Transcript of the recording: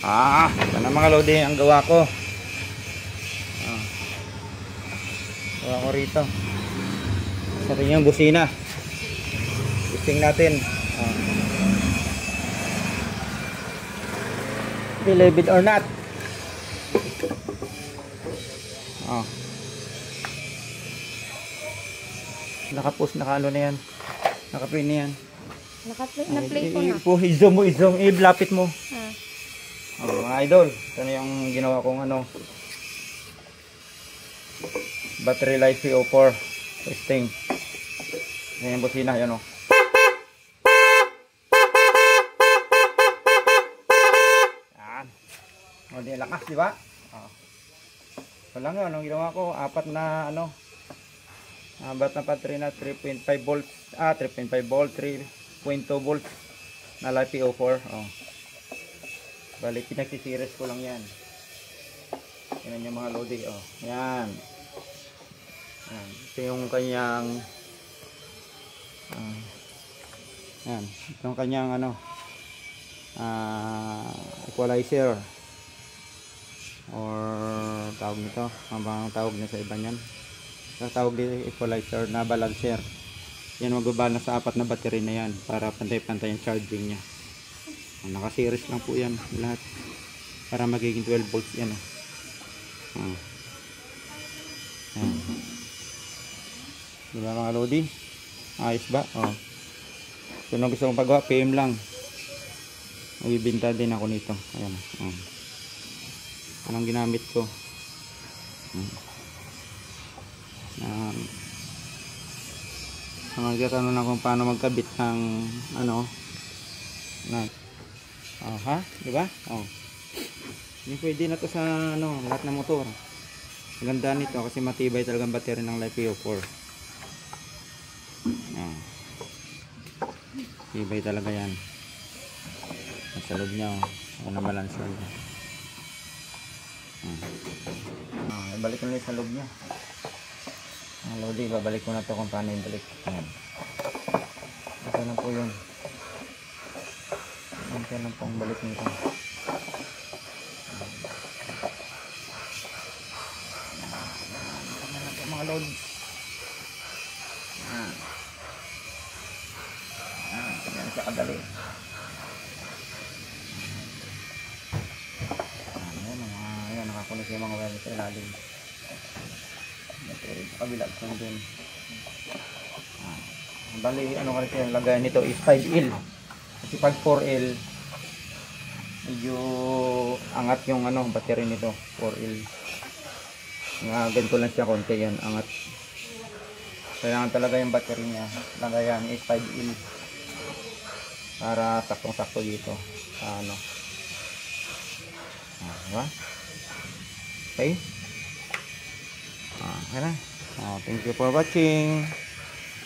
Ito na mga lodi ang gawa ko. Gawa ko rito. Sa kanyang busina. Testing natin. Believe it or not. Naka-post, naka-ano na yan. Naka-play na yan. Na-play ko na. I-zoom mo, i-lapit mo. Mga idol, ito na yung ginawa kong battery life VO4 testing. Yan yung busina, yan o. Yan. O, di lakas, di ba? Ito lang yun, ang ginawa ko, apat na battery na 3.5 volts, 3.5 volt, 3.2 volts na life VO4. Bali, pinagsisiris ko lang yan. Yan yung mga lodi. Yan. Ito yung kanyang yan. Ito yung kanyang equalizer or tawag nito. Ang tawag niya sa iba niyan. Tawag dito equalizer na balancer. Yan, magbabalance sa apat na battery na yan para pantay-pantay yung charging niya. Naka-series lang po yan lahat para magiging 12 volts yan. Diba mga lodi? Ayos ba? So nung gusto kong pagawa, PM lang. Magbibinta din ako nito. Ayan. Anong ginamit ko? Nagtatanong na kung paano magkabit ng diba? Hindi pwede na to sa lahat ng motor. Ang ganda nito kasi matibay talagang battery ng Life VO4. Tibay talaga yan. Sa loob niya na balancer niya. Ibalik ko na sa loob niya. Lodi, babalik ko na to kung paano ibalik. Ito lang po yun. Ito lang pong balik nito. Mga load. Yan siya kadali. Ayan, nakakunis yung mga wire sa ilalim. Sa kabila ko din. Bali, kasi yung lagay nito is 5L. Kasi pag 4L, medyo angat yung battery nito. 4L. Ganito lang siya konti yan, angat. Kaya talaga yung battery niya, lagayan is 5L. Para saktong-sakto dito. Diba? Okay? Thank you for watching.